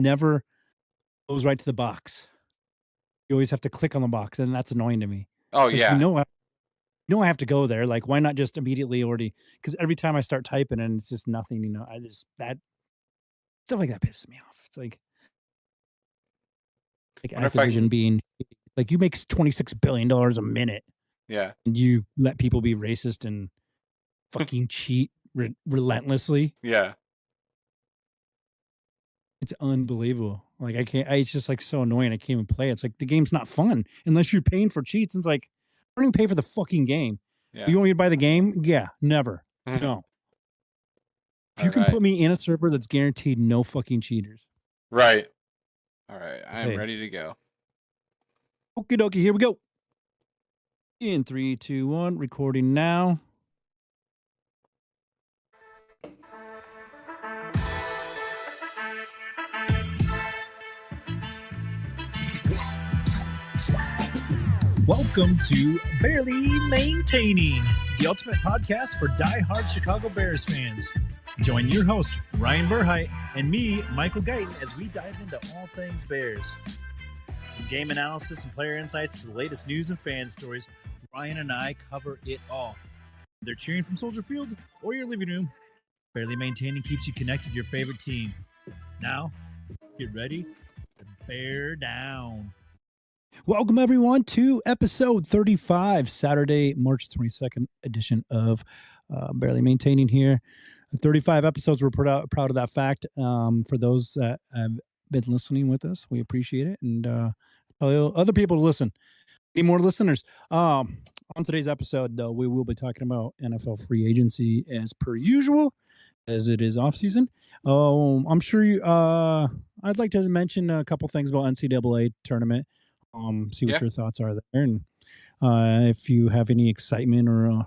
never goes right to the box. You always have to click on the box, and that's annoying to me. Oh It's like, yeah. I have to go there. Like, why not just immediately already? Because every time I start typing and it's just nothing, I just that stuff like that pisses me off. It's like Wonder if I Activision can. being like, you make $26 billion a minute, Yeah. and you let people be racist and fucking cheat relentlessly. Yeah. It's unbelievable. Like, I can't. It's just like so annoying. I can't even play. It's like the game's not fun unless you're paying for cheats. And it's like, I don't even pay for the fucking game. Yeah. You want me to buy the game? Yeah, never. No. If All you can right. put me in a server that's guaranteed no fucking cheaters, Right. All right. I am hey, ready to go. okie dokie, here we go. In 3, 2, 1, recording now. Welcome to Barely Maintaining, the ultimate podcast for die-hard Chicago Bears fans. Join your host, Ryan Burheit, and me, Michael Guyton, as we dive into all things Bears. From game analysis and player insights to the latest news and fan stories, Ryan and I cover it all. They're cheering from Soldier Field or your living room. Barely Maintaining keeps you connected to your favorite team. Now, get ready to bear down. Welcome, everyone, to episode 35, Saturday, March 22nd edition of Barely Maintaining here. 35 episodes. We're proud of that fact. For those that have been listening with us, we appreciate it. And tell other people to listen. Need more listeners. On today's episode, though, we will be talking about NFL free agency as per usual, as it is off season. I'm sure you. I'd like to mention a couple things about NCAA tournament. See what Yeah. your thoughts are there, and if you have any excitement or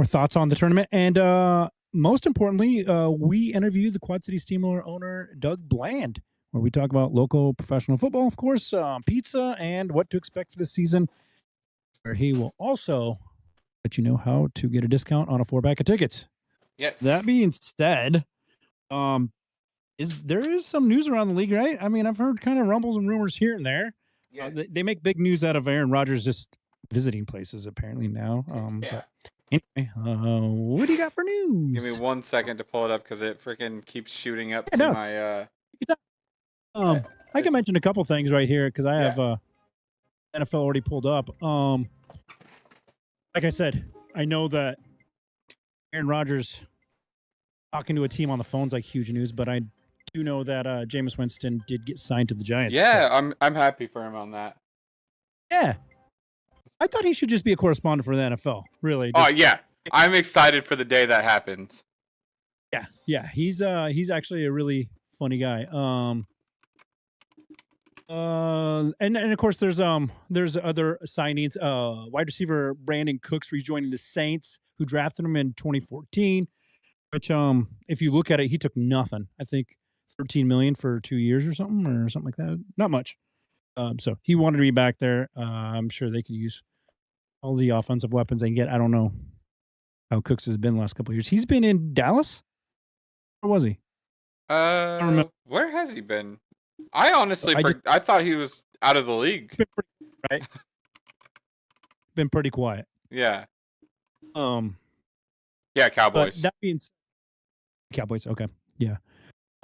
thoughts on the tournament. And most importantly, we interview the Quad City Steamroller owner Doug Bland, where we talk about local professional football, of course, pizza, and what to expect for this season. Where he will also let you know how to get a discount on a 4-pack of tickets. Yes. That being said, there is some news around the league, right? I mean, I've heard kind of rumbles and rumors here and there. Yeah. They make big news out of Aaron Rodgers just visiting places apparently now. Yeah. But anyway, what do you got for news? Give me 1 second to pull it up because it freaking keeps shooting up Yeah, to no. my. I can mention a couple things right here because I have NFL already pulled up. Like I said, I know that Aaron Rodgers talking to a team on the phone's like huge news, but I do know that Jameis Winston did get signed to the Giants. Yeah, so. I'm happy for him on that. Yeah. I thought he should just be a correspondent for the NFL, really. Oh yeah, I'm excited for the day that happens. Yeah. He's actually a really funny guy. And of course there's other signings. Wide receiver Brandon Cooks rejoining the Saints, who drafted him in 2014. Which if you look at it, he took nothing. I think $13 million for 2 years or something like that. Not much. So he wanted to be back there. I'm sure they could use all the offensive weapons they can get. I don't know how Cooks has been the last couple of years. He's been in Dallas? Or was he? I don't remember. Where has he been? I honestly I thought he was out of the league. It's been pretty, right? Been pretty quiet. Yeah. Yeah, Cowboys. That means Cowboys. Okay. Yeah.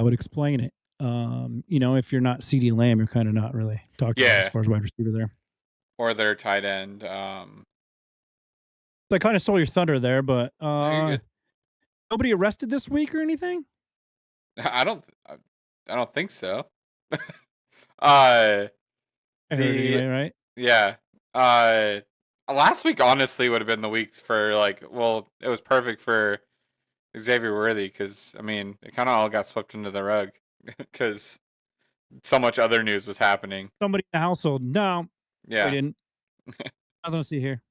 I would explain it. If you're not CeeDee Lamb, you're kind of not really talking about as far as wide receiver there. Or their tight end. I kind of stole your thunder there, but nobody arrested this week or anything? I don't think so. I heard anyway, right? Yeah. Last week honestly would have been the week for it was perfect for Xavier Worthy because I mean it kind of all got swept under the rug because so much other news was happening. Somebody in the household. No. Yeah. We didn't. I don't see here.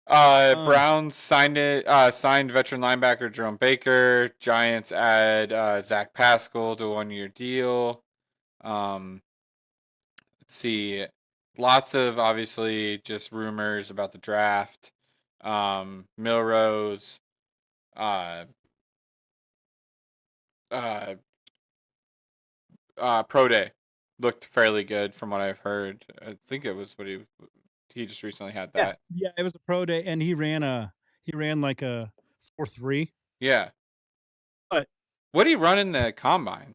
Browns signed veteran linebacker Jerome Baker. Giants add Zach Pascal to a 1-year deal. Let's see. Lots of obviously just rumors about the draft. Milrose. pro day looked fairly good from what I've heard. I think it was what he just recently had Yeah, that. yeah, it was a pro day, and he ran like a 4.3. Yeah. But What do you run in the combine?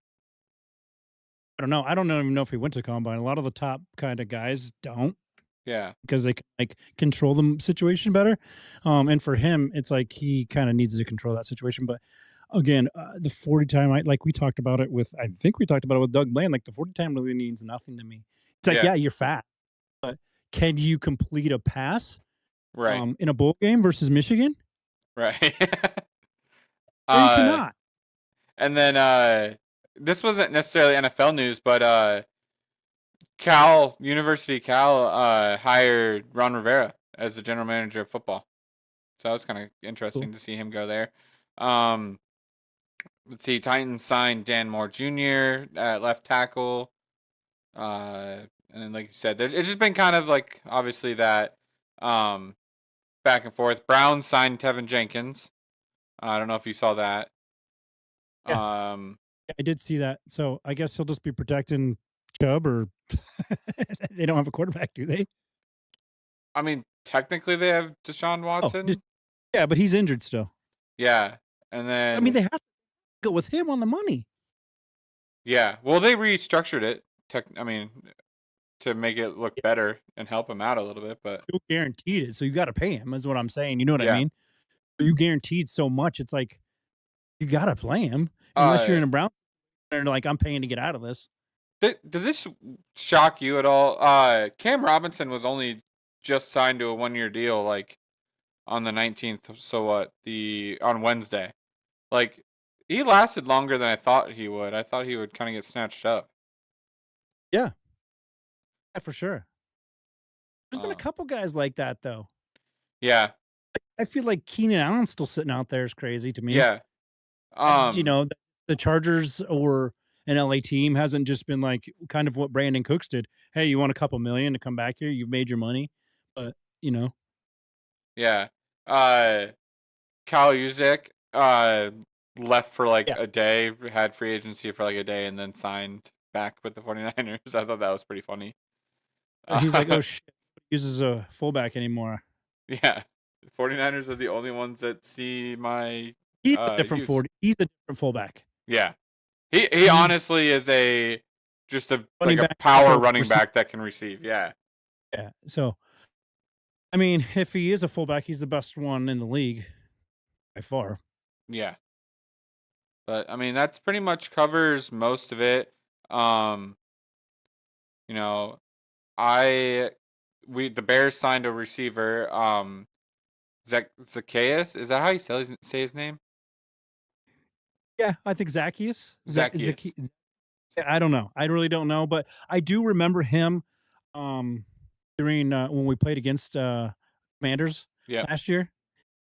I don't know. I don't even know if he went to combine. A lot of the top kind of guys don't Yeah. because they can like control the situation better. And for him, it's like he kind of needs to control that situation. But again, the 40 time, like we talked about it with, I think we talked about it with Doug Bland. Like the 40 time really means nothing to me. It's like, Yeah. yeah, you're fat, but can you complete a pass Right. in a bowl game versus Michigan? Right. Or you uh cannot. and then this wasn't necessarily NFL news, but University of Cal hired Ron Rivera as the general manager of football. So that was kind of interesting Cool. to see him go there. Um, let's see, Titans signed Dan Moore Jr. at left tackle. And then, like you said, it's just been kind of like obviously that back and forth. Browns signed Tevin Jenkins. I don't know if you saw that. Yeah. Um, I did see that. So I guess he'll just be protecting Chubb, or they don't have a quarterback, do they? I mean, technically they have Deshaun Oh, Watson. yeah, but he's injured still. Yeah, and I mean, then they have to go with him on the money. yeah, well they restructured it. I mean, to make it look better and help him out a little bit, but You guaranteed it, so you got to pay him. Is what I'm saying. You know what I yeah. mean? You guaranteed so much. It's like you got to play him unless you're Uh, in a Brown. They're like, I'm paying to get out of this. did this shock you at all? Cam Robinson was only just signed to a 1-year deal, like on the 19th. So what? On Wednesday, like he lasted longer than I thought he would. I thought he would kind of get snatched up. Yeah, yeah, for sure. There's been a Um, couple guys like that though. yeah, I feel like Keenan Allen's still sitting out there is crazy to me. yeah. You know, the Chargers or an LA team hasn't just been like kind of what Brandon Cooks did. Hey, you want a couple million to come back here? You've made your money, but you know, Yeah. Uh, Kyle Juszczyk left for like yeah. a day, had free agency for like a day, and then signed back with the 49ers. I thought that was pretty funny. He's like, oh shit, uses a fullback anymore. Yeah. 49ers are the only ones that see my He's a different use. He's a different fullback. Yeah. He He's honestly is just a running like a back, power also running receive. back that can receive. Yeah. Yeah. So, I mean, if he is a fullback, he's the best one in the league by far. Yeah. But I mean that's pretty much covers most of it. Um, you know, the Bears signed a receiver, Zacchaeus. Is that how you say his name? Yeah, I think Zacchaeus. Zacchaeus. I don't know. I really don't know, but I do remember him during when we played against Commanders Yeah. last year,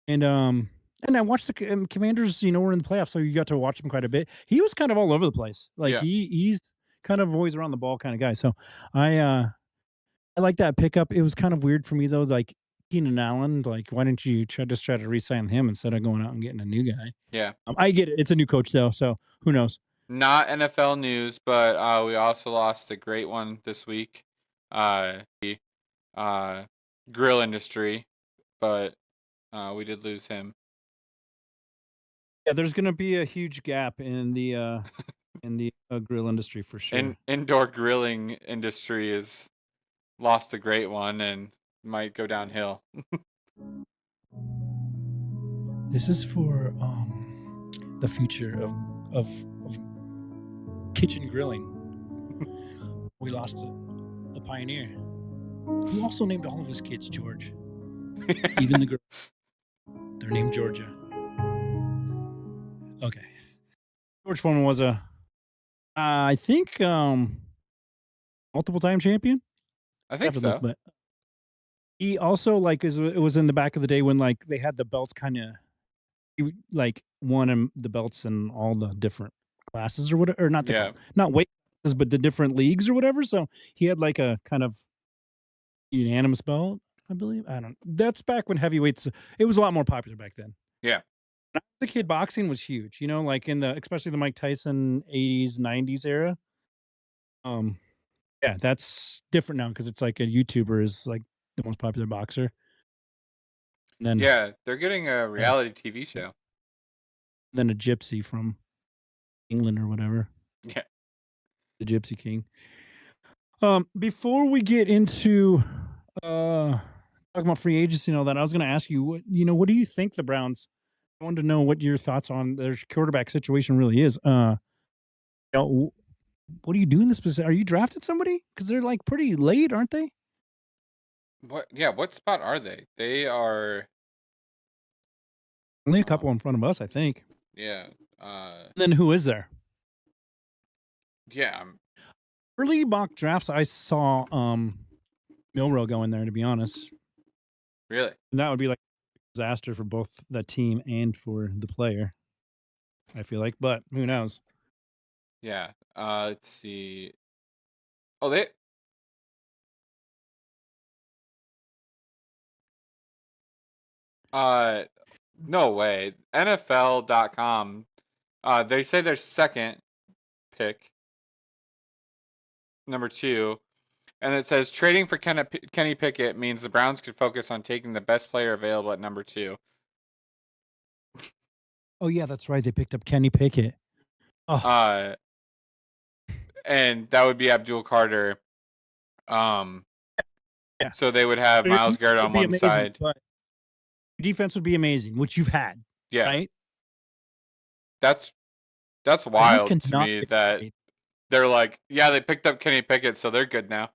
and I watched the Commanders. You know, were in the playoffs, so you got to watch him quite a bit. He was kind of all over the place. Like Yeah. he's kind of always around the ball kind of guy. So I like that pickup. It was kind of weird for me though. Like Keenan Allen, like why didn't you try to re-sign him instead of going out and getting a new guy? Yeah. I get it. It's a new coach though, so who knows? Not NFL news, but we also lost a great one this week. The grill industry, but we did lose him. Yeah, there's gonna be a huge gap in the grill industry for sure. Indoor grilling industry has lost a great one and might go downhill. This is for the future of kitchen grilling. We lost a pioneer who also named all of his kids George, even the girl. They're named Georgia. Okay, George Foreman was I think multiple time champion. I think so. But he also like it was in the back of the day when like they had the belts kind of like won the belts in all the different classes or whatever, or not not weight classes, but the different leagues or whatever. So he had like a kind of unanimous belt, I believe. I don't. That's back when heavyweights. It was a lot more popular back then. Yeah. The kid boxing was huge, you know, like in the especially the Mike Tyson 80s, 90s era. Yeah, that's different now because it's like a YouTuber is like the most popular boxer. And then Yeah, they're getting a reality TV show. then a gypsy from England or whatever, Yeah. the Gypsy King. Before we get into talking about free agency and all that, I was going to ask you, what do you think the Browns? I wanted to know what your thoughts on their quarterback situation really is. What are you doing this position? Are you drafted somebody? Because they're like pretty late, aren't they? What? Yeah. What spot are they? They are. Only a couple in front of us, I think. Yeah. Then who is there? Yeah. Early mock drafts, I saw Milrow go in there. To be honest, Really. and that would be like a disaster for both the team and for the player. I feel like, but who knows? Yeah. Let's see. Oh, they. No way. NFL.com. They say their second pick, number 2, and it says trading for Kenny Pickett means the Browns could focus on taking the best player available at number 2. Oh yeah, that's right. They picked up Kenny Pickett. Oh, And that would be Abdul Carter. yeah. So they would have Your Miles Garrett defense would on be one amazing, side. but your defense would be amazing, which you've had, Yeah, right? that's Browns wild to cannot me get that right. they're like, yeah, they picked up Kenny Pickett, so they're good now.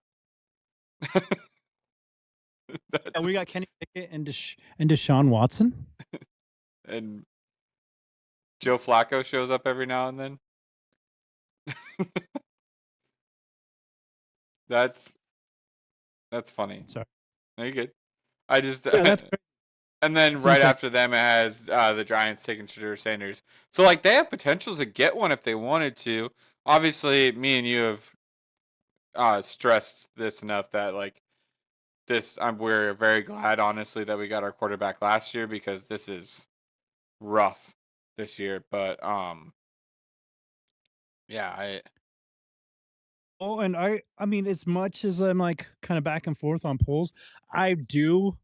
And we got Kenny Pickett and Deshaun Watson. And Joe Flacco shows up every now and then. That's funny. Sorry. No, you're good. I just Yeah, that's great. and then It's right insane. after them it has the Giants taking Shadur Sanders. So like they have potential to get one if they wanted to. Obviously, me and you have stressed this enough that like we're very glad honestly that we got our quarterback last year because this is rough this year. But yeah, Oh, and I mean, as much as I'm like kind of back and forth on polls, I do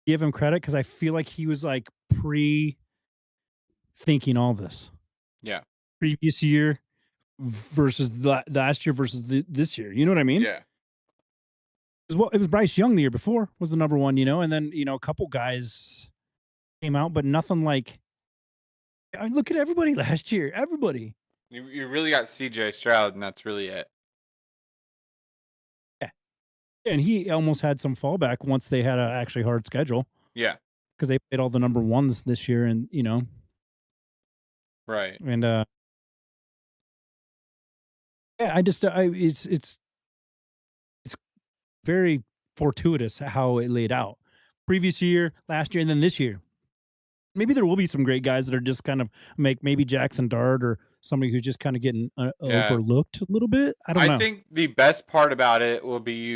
give him credit because I feel like he was like pre-thinking all this yeah, previous year versus the last year versus this year. You know what I mean? yeah, It was Bryce Young the year before was the number one, and then a couple guys came out, but nothing like. I mean, look at everybody last year. Everybody. you really got C.J. Stroud, and that's really it. Yeah. And he almost had some fallback once they had a actually hard schedule. Yeah, because they played all the number ones this year, and right. and yeah, it's very fortuitous how it laid out. Previous year, last year, and then this year. Maybe there will be some great guys that are just kind of maybe Jackson Dart or somebody who's just kind of getting Yeah. overlooked a little bit. I don't know. I think the best part about it will be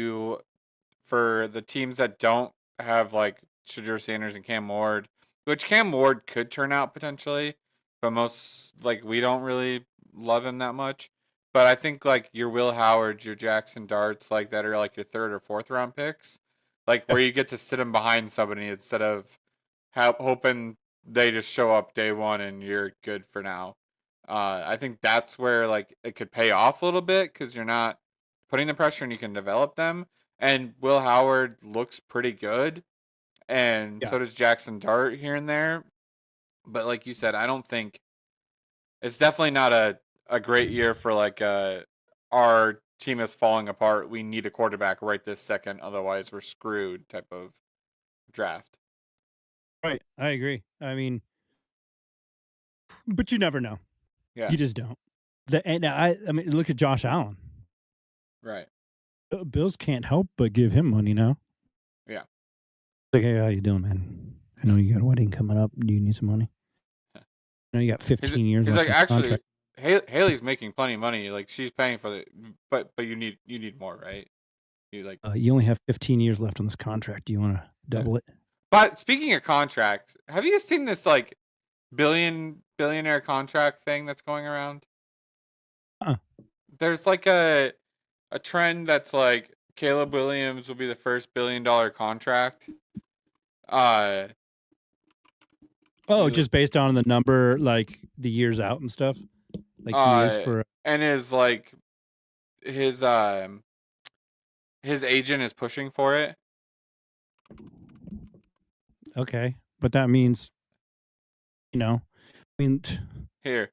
for the teams that don't have like Shadur Sanders and Cam Ward, which Cam Ward could turn out potentially, but most like we don't really love him that much. But I think like your Will Howard, your Jackson Darts, like that are like your third or fourth round picks, like where you get to sit him behind somebody instead of hoping they just show up day one and you're good for now. I think that's where like it could pay off a little bit because you're not putting the pressure and you can develop them. And Will Howard looks pretty good, and Yeah. so does Jackson Dart here and there. But like you said, I don't think it's definitely not a great year for like our team is falling apart. We need a quarterback right this second, otherwise we're screwed type of draft. Right. I agree. I mean, but you never know. Yeah. You just don't. And I mean, look at Josh Allen. Right. Bills can't help but give him money now. Yeah. Like, hey, how you doing, man? I know you got a wedding coming up. Do you need some money? I know you got 15 years He's left. like, in actually, contract. Haley's making plenty of money. Like she's paying for the, but you need more, right? You like. You only have 15 years left on this contract. Do you want to double it? But speaking of contracts, have you seen this like billionaire contract thing that's going around? Huh. There's like a a trend that's like Caleb Williams will be the first $1 billion contract. Just based on the number, like the years out and stuff, like he is for. And his agent is pushing for it. Okay, but that means, I mean, here,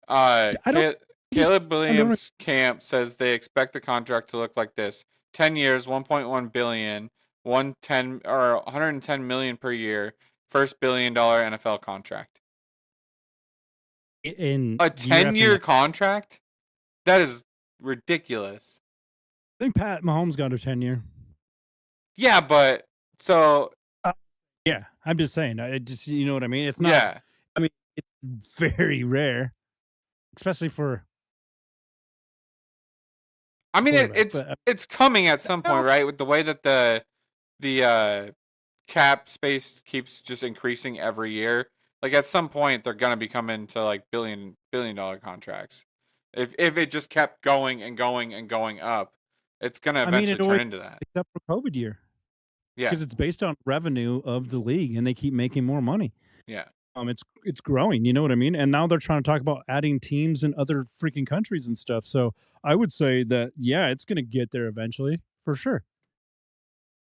Caleb Williams camp says they expect the contract to look like this: 10 years, 1.1 billion, 110 million per year, first $1 billion NFL contract. In a 10-year contract? That is ridiculous. I think Pat Mahomes got a 10-year. Yeah, but so. Yeah, I'm just saying. I just, you know what I mean? It's not. Yeah. I mean, it's very rare, especially for. I mean, it's coming at some point, right? With the way that the cap space keeps just increasing every year. Like at some point, they're gonna be coming to like billion dollar contracts. If it just kept going and going and going up, it's gonna eventually turn into that. Except for COVID year. Yeah. Because it's based on revenue of the league, and they keep making more money. Yeah. It's growing. You know what I mean? And now they're trying to talk about adding teams in other freaking countries and stuff. So I would say that it's going to get there eventually for sure.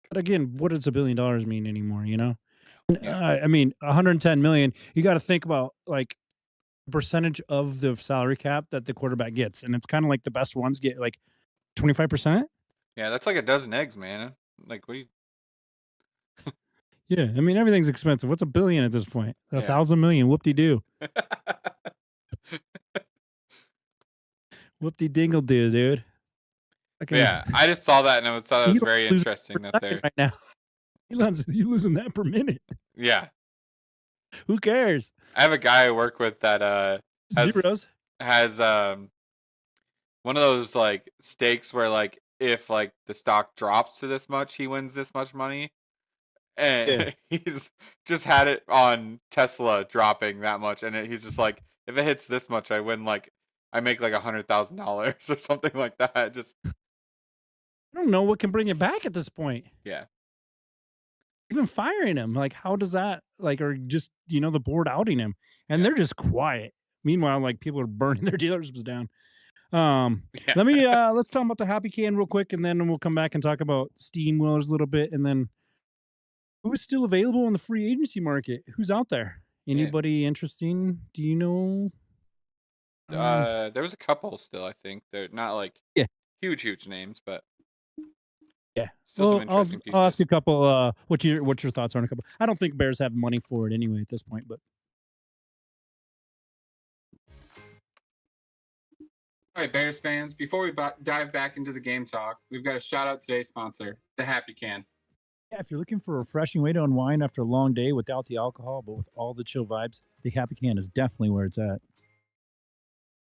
But again, what does $1 billion mean anymore? You know? Yeah. I mean, 110 million. You got to think about like percentage of the salary cap that the quarterback gets, and it's kind of like the best ones get like 25%. Yeah, that's like a dozen eggs, man. Like what do you? Yeah, I mean everything's expensive. What's $1 billion at this point? 1,000 million. Whoop-de-doo. Whoop-de-dingle do, dude. Okay. Yeah, I just saw that and I thought it was very interesting that they're right now. You losing that per minute. Yeah. Who cares? I have a guy I work with that has one of those like stakes where like if like the stock drops to this much, he wins this much money. And he's just had it on Tesla dropping that much, and he's just like, if it hits this much, I win like I make like $100,000 or something like that. Just I don't know what can bring it back at this point. Yeah. Even firing him, like how does that like, or just the board outing him, and they're just quiet. Meanwhile, like people are burning their dealerships down. Let me let's talk about the Happy Can real quick, and then we'll come back and talk about Steamwillers a little bit, and then. Who's still available in the free agency market? Who's out there? Anybody interesting? Do you know? There was a couple still. I think they're not like huge names, but still some interesting pieces. I'll ask you a couple. What's your thoughts on a couple? I don't think Bears have money for it anyway at this point, but. All right, Bears fans. Before we dive back into the game talk, we've got a shout out today's sponsor, the Happy Can. Yeah, if you're looking for a refreshing way to unwind after a long day without the alcohol, but with all the chill vibes, the Happy Can is definitely where it's at.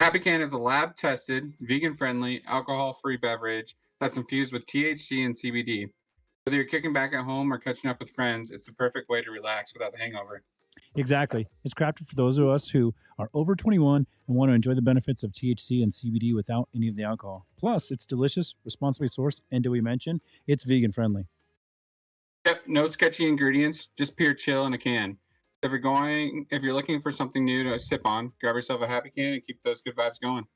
Happy Can is a lab-tested, vegan-friendly, alcohol-free beverage that's infused with THC and CBD. Whether you're kicking back at home or catching up with friends, it's the perfect way to relax without the hangover. Exactly. It's crafted for those of us who are over 21 and want to enjoy the benefits of THC and CBD without any of the alcohol. Plus, it's delicious, responsibly sourced, and do we mention, it's vegan-friendly. Yep, no sketchy ingredients, just pure chill in a can. If you're looking for something new to sip on, grab yourself a Happy Can and keep those good vibes going.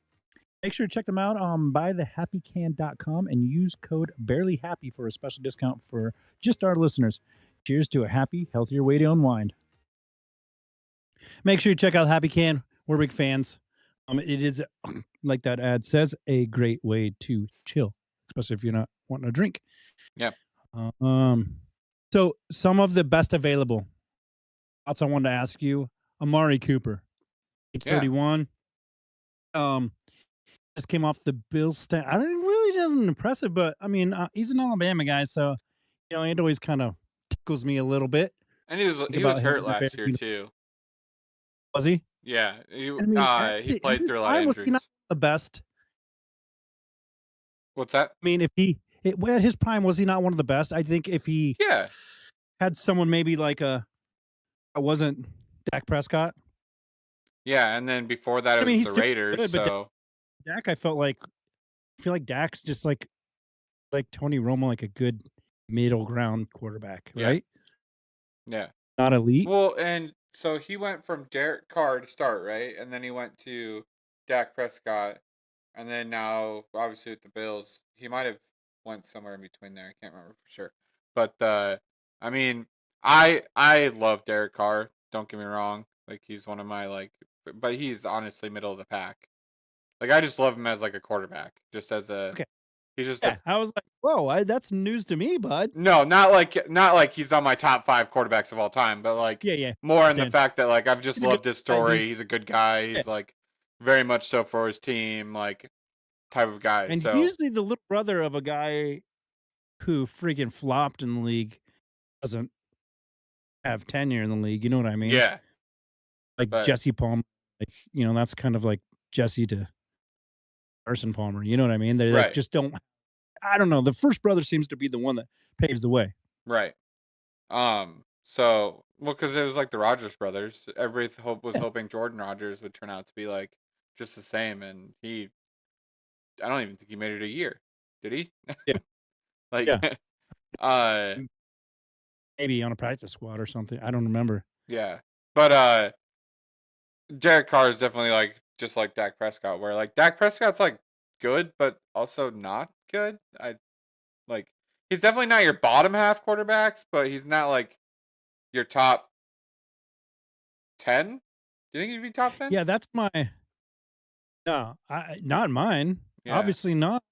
Make sure to check them out on buythehappycan.com and use code BarelyHappy for a special discount for just our listeners. Cheers to a happy, healthier way to unwind. Make sure you check out Happy Can. We're big fans. It is, like that ad says, a great way to chill, especially if you're not wanting a drink. Yeah. So some of the best available. Thoughts I wanted to ask you. Amari Cooper, age 31. Just came off the Bills stand. I think really doesn't impressive, but I mean he's an Alabama guy, so it always kind of tickles me a little bit. And he was hurt last year too. Was he? Yeah, he played through a lot of injuries. Was he not the best? What's that? I mean, at his prime, was he not one of the best? I think if he had someone maybe like wasn't Dak Prescott. Yeah, and then before that it was the Raiders. Good, so Dak, I felt like I feel like Dak's just like Tony Romo, like a good middle ground quarterback, Yeah. right? Yeah. Not elite. Well, and so he went from Derek Carr to start, right? And then he went to Dak Prescott. And then now, obviously, with the Bills, he might have went somewhere in between there. I can't remember for sure. But I mean, I love Derek Carr. Don't get me wrong. Like he's one of my but he's honestly middle of the pack. Like I just love him as like a quarterback, just as a. Okay. He's just Yeah, I was like, whoa, that's news to me, bud. no, not like he's on my top 5 quarterbacks of all time, but like Yeah. more in the Understand. fact that like I've just He's a loved good his guy, story. he's- He's a good guy. He's like very much so for his team, like type of guy. And So usually the little brother of a guy who freaking flopped in the league doesn't have tenure in the league. You know what I mean? yeah, Like but Jesse Palmer, like that's kind of like Jesse to Carson Palmer. You know what I mean? They like right, just don't. I don't know. The first brother seems to be the one that paves the way. right. So well, because it was like the Rogers brothers. Everybody was Yeah. hoping Jordan Rogers would turn out to be like just the same, and I don't even think he made it a year. Did he? Yeah. Like, Yeah. uh, Maybe on a practice squad or something. I don't remember. yeah. But Derek Carr is definitely like just like Dak Prescott, where like Dak Prescott's like good, but also not good. Like he's definitely not your bottom half quarterbacks, but he's not like your top 10. Do you think he'd be top 10? Yeah, that's my. No, not mine. Yeah. Obviously not.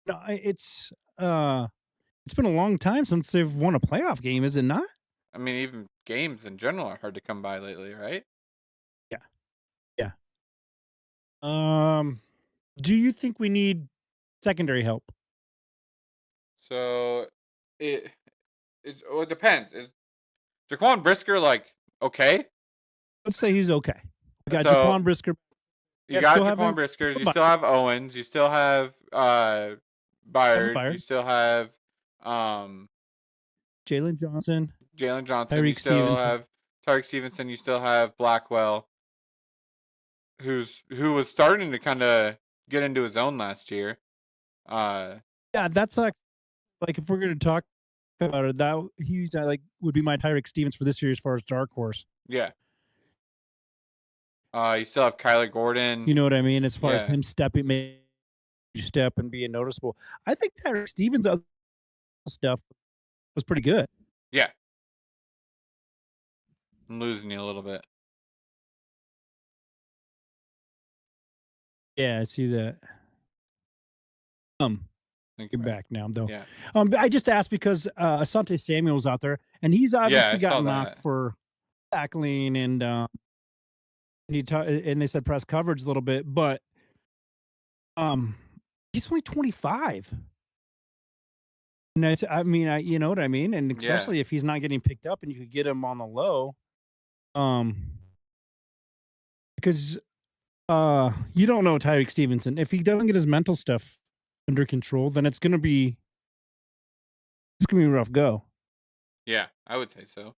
No, it's been a long time since they've won a playoff game, is it not? I mean, even games in general are hard to come by lately, right? Yeah. Do you think we need secondary help? So it depends. Is Jaquan Brisker like okay? Let's say he's okay. We got So, Jaquan Brisker. You Yeah, got still have Jaquan him. Briskers. You Bye. still have Owens. You still have Byard. You Byard. still have Jalen Johnson. Jalen Johnson. You Tyreek still Stevenson. have Tyreek Stevenson. You still have Blackwell, who was starting to kind of get into his own last year. Yeah, that's like if we're gonna talk about it, that he's like would be my Tyreek Stevens for this year as far as dark horse. Yeah. You still have Kyler Gordon. You know what I mean? As far as Yeah. him stepping, maybe step and being noticeable. I think Tyreek Stevens' other stuff was pretty good. Yeah. I'm losing you a little bit. Yeah, I see that. Think You're about it. back now, though. Yeah. I just asked because Asante Samuel's out there, and he's obviously I saw got knocked that. for tackling and and they said press coverage a little bit, but he's only 25. And I mean, you know what I mean, and especially if he's not getting picked up, and you could get him on the low, because you don't know Tyreek Stevenson. If he doesn't get his mental stuff under control, then it's gonna be a rough go. Yeah, I would say so.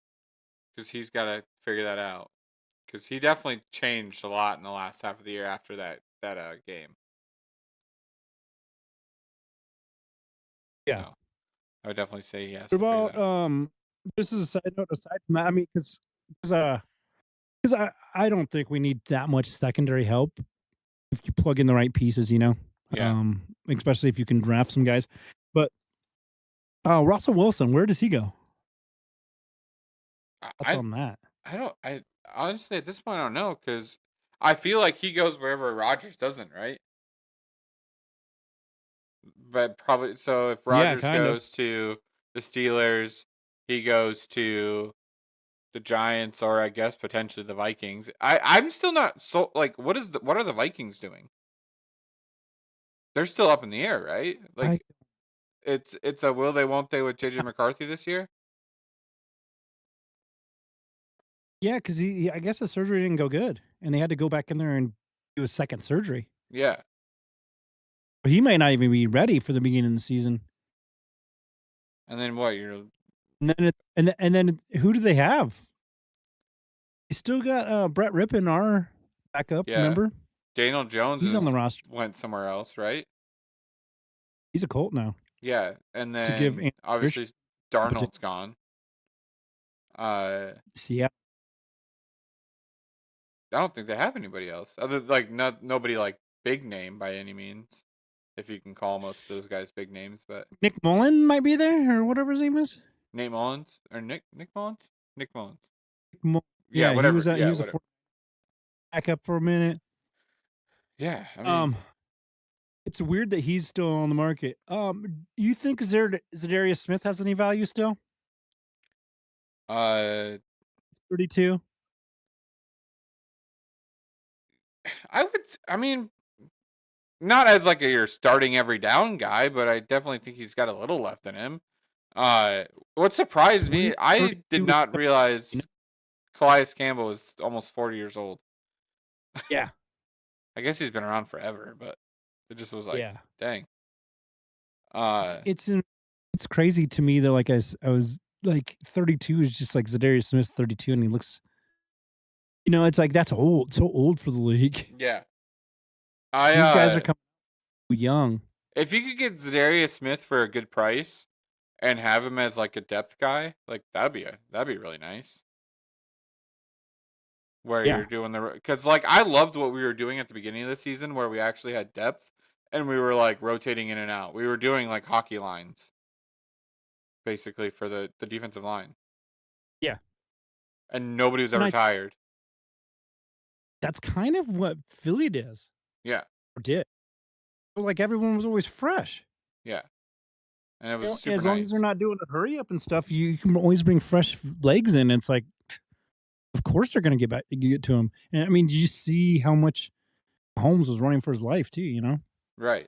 Because he's got to figure that out. Because he definitely changed a lot in the last half of the year after that game. Yeah. So, I would definitely say he has What to figure about that out. this is a side note aside from that. I mean, because I don't think we need that much secondary help if you plug in the right pieces, Yeah. Especially if you can draft some guys. But Russell Wilson, where does he go? What's on that? I honestly at this point I don't know because I feel like he goes wherever Rodgers doesn't, right? But probably so if Rodgers kind of. goes to the Steelers, he goes to the Giants or I guess potentially the Vikings. I'm still not so like what are the Vikings doing? They're still up in the air, right? Like it's a will they won't they with JJ McCarthy this year? Yeah, because I guess the surgery didn't go good, and they had to go back in there and do a second surgery. Yeah. He may not even be ready for the beginning of the season. And then what? You're and then who do they have? You still got Brett Rippon, our backup. Yeah. Remember? Daniel Jones He's on the roster. went somewhere else, right? He's a Colt now. Yeah, and To give then obviously competition. Darnold's gone. Yeah. I don't think they have anybody else other like nobody like big name by any means, if you can call most of those guys big names. But Nick Mullen might be there or whatever his name is. Nate Mullins or Nick Mullins, Nick Mullins. Yeah, he whatever. was Yeah, he was whatever. a backup for a minute. Yeah, I mean, It's weird that he's still on the market. You think Zadarius Smith has any value still? uh, He's 32. I mean, not as like your starting every down guy, but I definitely think he's got a little left in him. What surprised me, I did not realize Calais Campbell is almost 40 years old. Yeah. I guess he's been around forever, but it just was like, Yeah. dang. It's crazy to me that like I was like 32 is just like Zadarius Smith 32 and he looks, it's like that's old, so old for the league. Yeah. These guys are coming young. If you could get Zadarius Smith for a good price and have him as like a depth guy, like that'd be really nice. Where Yeah. you're doing because like I loved what we were doing at the beginning of the season where we actually had depth and we were like rotating in and out. We were doing like hockey lines basically for the defensive line. Yeah. And nobody was ever tired. That's kind of what Philly does. Yeah. Or did. Like everyone was always fresh. Yeah. And it was super as long as they're not doing a hurry up and stuff, you can always bring fresh legs in. It's like, of course they're going to get to him. And I mean, you see how much Holmes was running for his life too, Right.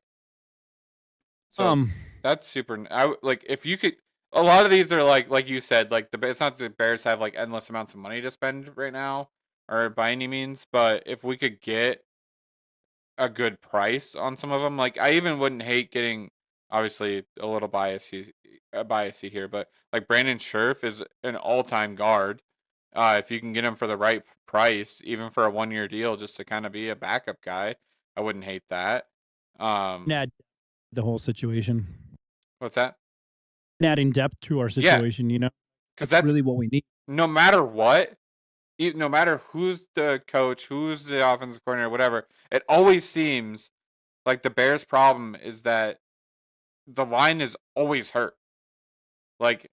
So that's super. Like if you could, a lot of these are like you said, like it's not that the Bears have like endless amounts of money to spend right now or by any means, but if we could get a good price on some of them, like I even wouldn't hate getting, obviously a little biasy here, but like Brandon Scherf is an all-time guard. If you can get him for the right price, even for a 1-year deal, just to kind of be a backup guy, I wouldn't hate that. Add the whole situation. What's that? Adding depth to our situation, because that's really what we need. No matter what, no matter who's the coach, who's the offensive coordinator, whatever, it always seems like the Bears' problem is that the line is always hurt. Like,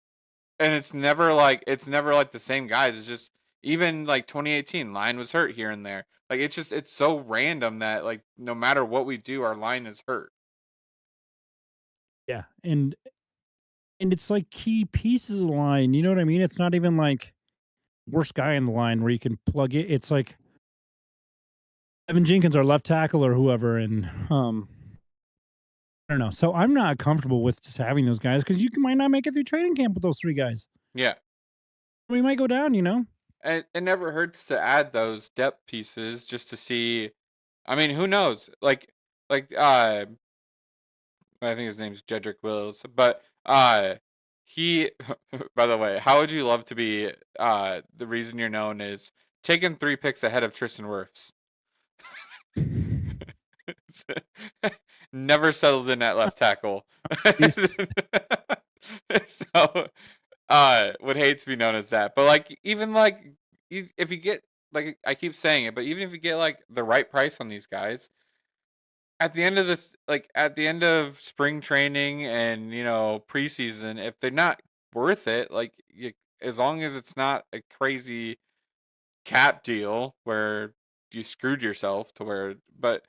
and it's never like the same guys. It's just even like 2018 line was hurt here and there. Like it's so random that like no matter what we do, our line is hurt. Yeah, and it's like key pieces of the line. You know what I mean? It's not even like worst guy in the line where you can plug it. It's like Evan Jenkins, our left tackle, or whoever, and I don't know. So I'm not comfortable with just having those guys because you might not make it through training camp with those 3 guys. Yeah. We might go down, And it never hurts to add those depth pieces just to see. I mean, who knows? Like I think his name's Jedrick Wills, but he by the way, how would you love to be the reason you're known is taking 3 picks ahead of Tristan Wirfs? Never settled in at left tackle. So would hate to be known as that. But like even like if you get, like I keep saying it, but even if you get like the right price on these guys, at the end of this, like at the end of spring training and preseason, if they're not worth it, like as long as it's not a crazy cap deal where you screwed yourself to where, but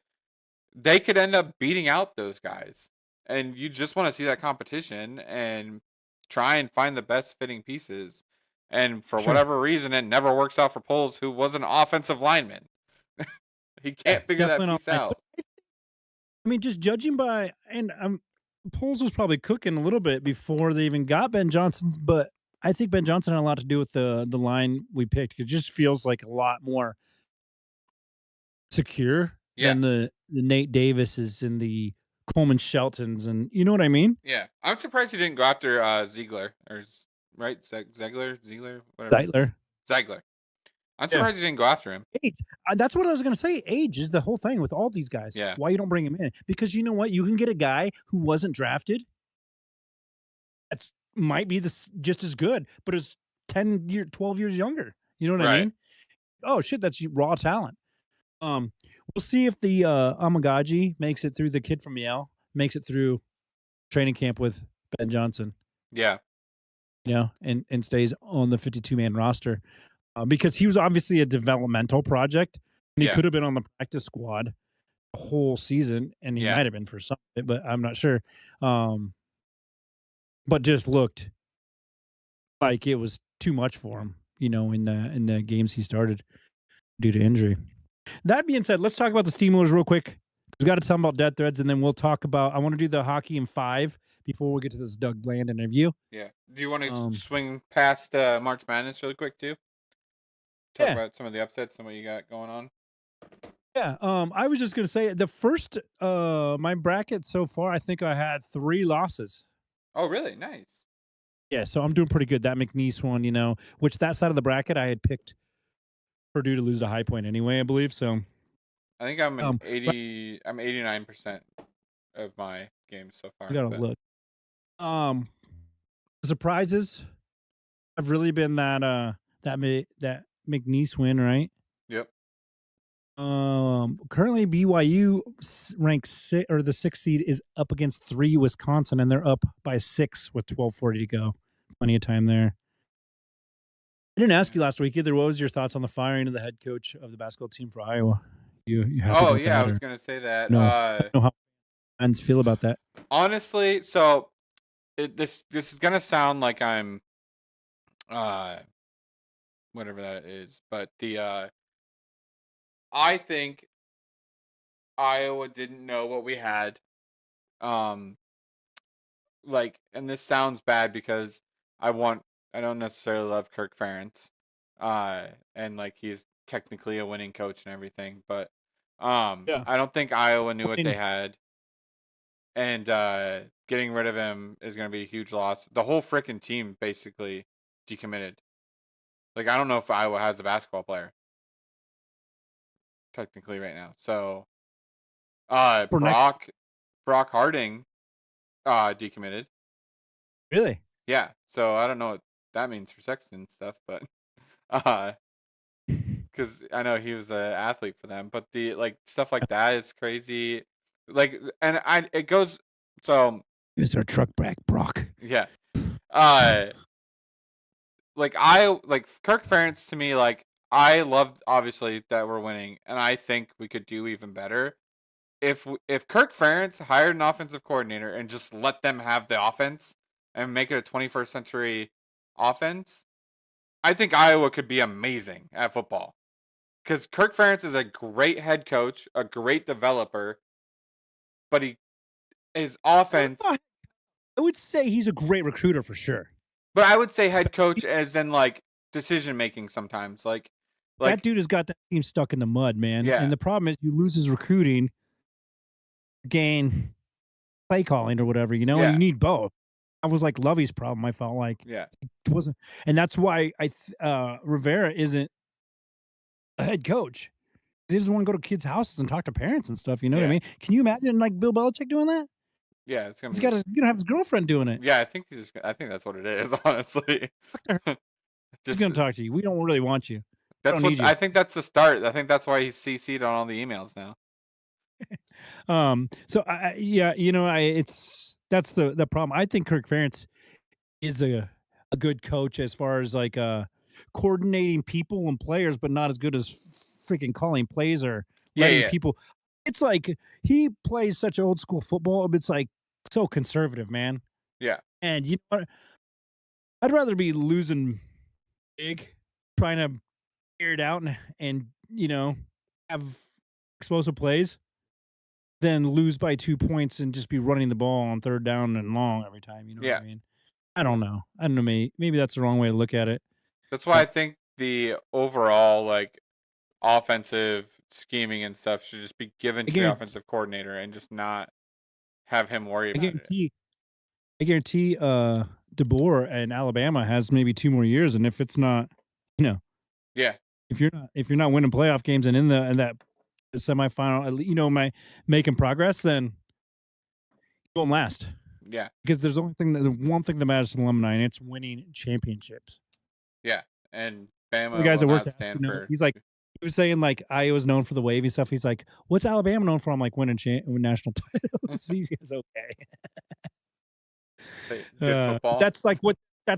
they could end up beating out those guys, and you just want to see that competition and try and find the best fitting pieces. And for whatever reason, it never works out for Poles, who was an offensive lineman. He can't figure that piece out. I mean, just judging by, and Poles was probably cooking a little bit before they even got Ben Johnson, but I think Ben Johnson had a lot to do with the line we picked. It just feels like a lot more secure than the Nate Davises and the Coleman Sheltons, and you know what I mean? Yeah, I'm surprised he didn't go after Ziegler, or right? Ziegler, whatever. Zeitler. I'm surprised he didn't go after him. Age. That's what I was going to say. Age is the whole thing with all these guys. Yeah. Why you don't bring him in? Because you know what? You can get a guy who wasn't drafted. That's might be just as good, but is 12 years younger. You know what I mean? Oh shit, that's raw talent. We'll see if the Amagaji makes it through. The kid from Yale makes it through training camp with Ben Johnson. Yeah. And stays on the 52-man roster because he was obviously a developmental project, and he could have been on the practice squad the whole season, and he might have been for some of it, but I'm not sure. But just looked like it was too much for him, in the games he started due to injury. That being said, let's talk about the Steamrollers real quick. We got to tell them about dead threads, and then we'll talk about. I want to do the hockey in 5 before we get to this Doug Bland interview. Yeah. Do you want to swing past March Madness really quick too? Talk about some of the upsets and what you got going on. Yeah. I was just gonna say the first my bracket so far. I think I had 3 losses. Oh, really? Nice. Yeah, so I'm doing pretty good. That McNeese one, which that side of the bracket I had picked Purdue to lose to High Point anyway, I believe. So I think I'm 89% of my games so far. I gotta look. Surprises have really been that McNeese win, right? Yep. Currently BYU ranked 6, or the 6th seed is up against 3 Wisconsin, and they're up by 6 with 12:40 to go. Plenty of time there. I didn't ask you last week either. What was your thoughts on the firing of the head coach of the basketball team for Iowa? You have Oh yeah, I was gonna say that. No, I don't know how fans feel about that. Honestly, so this is gonna sound like I'm whatever that is, but I think Iowa didn't know what we had. And this sounds bad because I don't necessarily love Kirk Ferentz. And he's technically a winning coach and everything, but I don't think Iowa knew what they had. And getting rid of him is going to be a huge loss. The whole freaking team basically decommitted. I don't know if Iowa has a basketball player technically right now. So Brock Harding decommitted. Really? Yeah. So I don't know what that means for Sexton and stuff, but because I know he was an athlete for them, but the stuff like that is crazy. It goes so. Is our truck back, Brock? Yeah. Kirk Ferentz to me, I loved obviously that we're winning, and I think we could do even better if Kirk Ferentz hired an offensive coordinator and just let them have the offense and make it a 21st century offense. I think Iowa could be amazing at football because Kirk Ferentz is a great head coach, a great developer, but his offense. I would say he's a great recruiter for sure. But I would say head coach as in decision making sometimes. That dude has got that team stuck in the mud, man. Yeah. And the problem is you lose his recruiting, gain play calling or whatever, and you need both. I was like Lovey's problem. I felt like it wasn't, and that's why Rivera isn't a head coach. He doesn't want to go to kids' houses and talk to parents and stuff. You know what I mean? Can you imagine Bill Belichick doing that? Yeah, it's gonna. He's gonna have his girlfriend doing it. Yeah, I think that's what it is. Honestly, he's gonna talk to you. We don't really want you. That's what I think. That's the start. I think that's why he's CC'd on all the emails now. So that's the problem. I think Kirk Ferentz is a good coach as far as coordinating people and players, but not as good as freaking calling plays or letting people. It's he plays such old school football. It's so conservative, man. Yeah. And you know what? I'd rather be losing big, trying to figure it out and have explosive plays than lose by 2 points and just be running the ball on 3rd down and long every time. You know what I mean? I don't know. Maybe that's the wrong way to look at it. That's why I think the overall offensive scheming and stuff should just be given to the offensive coordinator and just not have him worry about it. I guarantee DeBoer and Alabama has maybe 2 more years, and if it's not, if if you're not winning playoff games and in that semifinal, making progress, then you won't last. Yeah. Because the one thing that matters to alumni, and it's winning championships. Yeah. And The Bama guys will at work not asked, stand for. he was saying like Iowa's known for the wavy stuff. He's like, what's Alabama known for? I'm like, winning national titles. He goes, okay. Good football. That's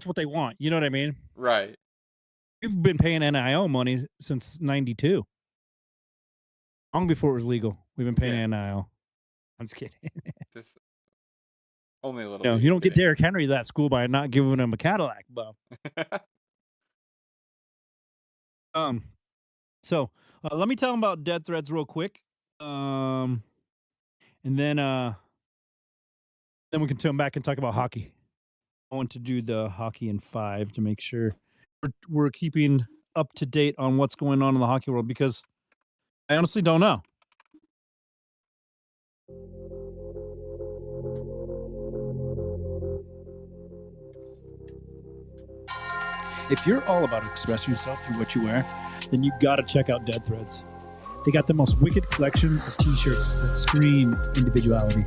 what they want. You know what I mean? Right. We've been paying NIL money since '92, long before it was legal. We've been paying NIL. I'm just kidding. Just only a little. No, you don't get Derrick Henry to that school by not giving him a Cadillac, Bo. So let me tell them about Dead Threads real quick, and then we can come back and talk about hockey. I want to do the hockey in 5 to make sure we're keeping up to date on what's going on in the hockey world, because I honestly don't know. If you're all about expressing yourself through what you wear, then you gotta check out Dead Threads. They got the most wicked collection of t-shirts that scream individuality.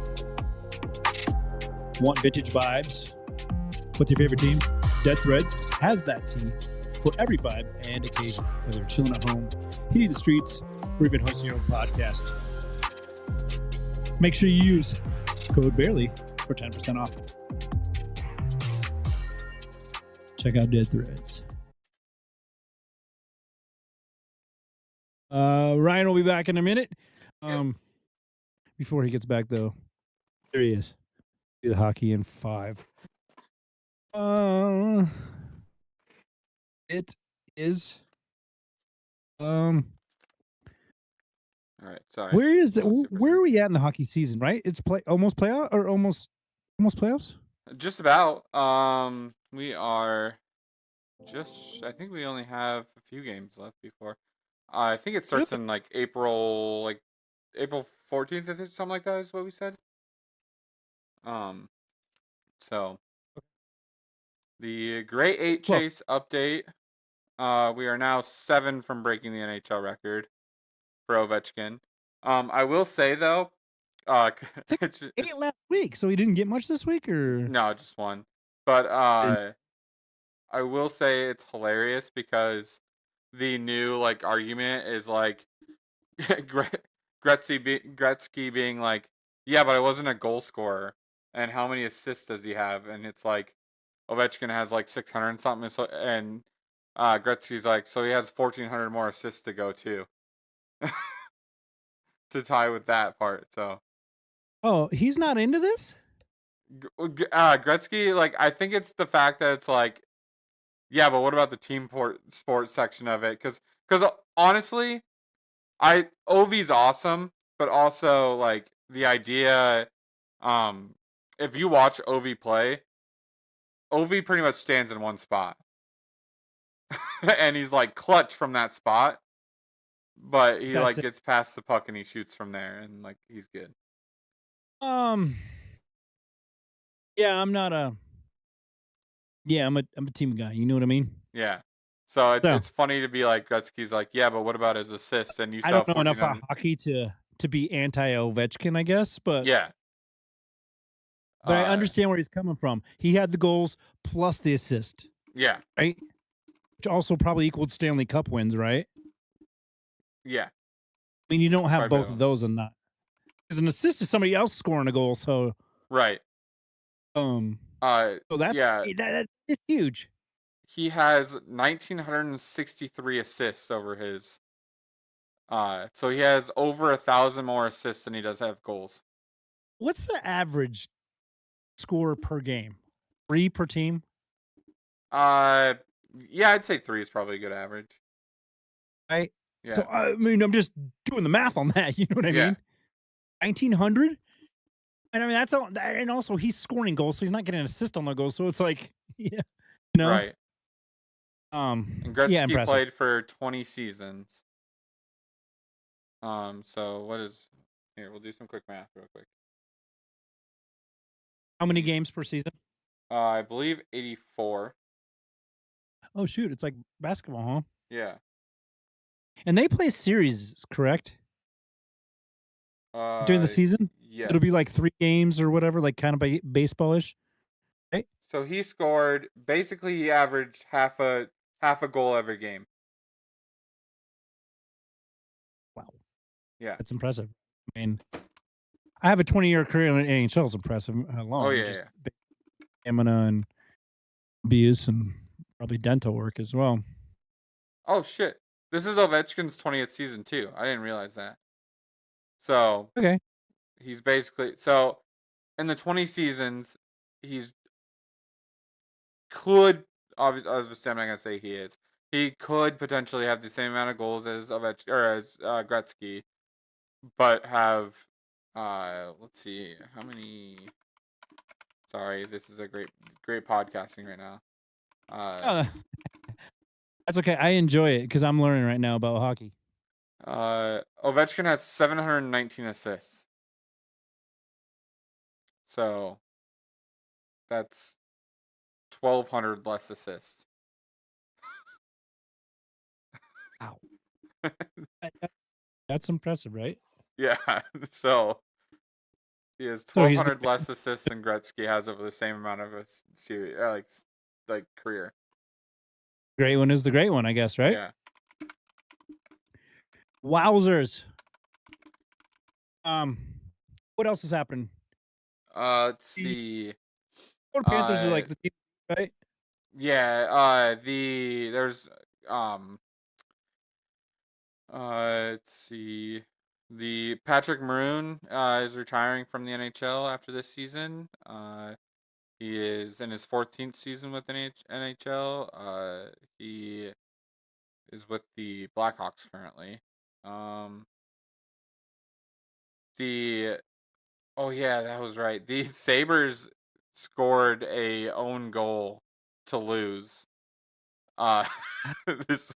Want vintage vibes with your favorite team? Dead Threads has that tee for every vibe and occasion, whether you're chilling at home, hitting the streets, or even hosting your own podcast. Make sure you use code BARELY for 10% off. Check out Dead Threads. Ryan will be back in a minute. Before he gets back, though, there he is. Do the hockey in 5. It is. All right. Sorry. Where is it? Where are we at in the hockey season? Right? It's almost playoff or almost playoffs. Just about. We are just. I think we only have a few games left before. I think it starts in like April 14th, I think, something like that is what we said. So the Great 8 Chase update. We are now 7 from breaking the NHL record for Ovechkin. I will say though, it's 8 last week, so he didn't get much this week, or no, just 1. But I will say it's hilarious because the new like argument is like Gretzky being like, yeah, but I wasn't a goal scorer, and how many assists does he have? And it's like Ovechkin has like 600 and something, and Gretzky's like, so he has 1,400 more assists to go too, to tie with that part. So, he's not into this. Gretzky, like, I think it's the fact that it's like, yeah, but what about the team sports section of it? Because honestly, Ovi's awesome, but also like the idea, if you watch Ovi play, Ovi pretty much stands in one spot, and he's like clutch from that spot, but he gets past the puck and he shoots from there, and like he's good. Yeah, I'm not a. Yeah, I'm a team guy. You know what I mean? Yeah. So it's funny to be like Gretzky's like, yeah, but what about his assists? And you I don't know enough about hockey to be anti Ovechkin, I guess, but yeah. But I understand where he's coming from. He had the goals plus the assist. Yeah. Right? Which also probably equaled Stanley Cup wins, right? Yeah. I mean, you don't have both of those and not. Because an assist is somebody else scoring a goal, so right. So that's huge. He has 1,963 assists over his. So he has over 1,000 more assists than he does have goals. What's the average score per game? 3 per team? Yeah, I'd say 3 is probably a good average. Right? Yeah. So I mean, I'm just doing the math on that. You know what I mean? 1,900. And I mean, that's all. And also, he's scoring goals, so he's not getting an assist on the goals. So it's like, yeah, you know? Right. And Gretzky played for 20 seasons. So what is here? We'll do some quick math real quick. How many games per season? I believe 84. Oh shoot! It's like basketball, huh? Yeah. And they play series, correct? During the Uh, season? yeah. It'll be like 3 games or whatever, like kind of baseball-ish, right? So he scored basically he averaged half a goal every game. Wow. Yeah. That's impressive. I mean, I have a 20-year career in the NHL is impressive alone. Oh yeah, Just yeah. stamina and abuse and probably dental work as well. Oh shit. This is Ovechkin's 20th season too. I didn't realize that. So Okay. he's basically so in the 20 seasons, he's could obviously I'm not gonna say he is. He could potentially have the same amount of goals as Ovechkin or as Gretzky, but have let's see how many. Sorry, this is a great podcasting right now. Oh, that's okay. I enjoy it because I'm learning right now about hockey. Ovechkin has 719 assists. So that's 1,200 less assists. Wow. That's impressive, right? Yeah, so he has So he's the 1,200 less assists than Gretzky has over the same amount of a series, like career. great one is the great one, I guess, right? Yeah. Wowzers. What else is happening? Let's The see. Florida Panthers are like the team, right? Yeah. There's let's see. The Patrick Maroon is retiring from the NHL after this season. He is in his 14th season with NHL. He is with the Blackhawks currently. The Oh yeah, that was right. The Sabres scored a own goal to lose. Uh, this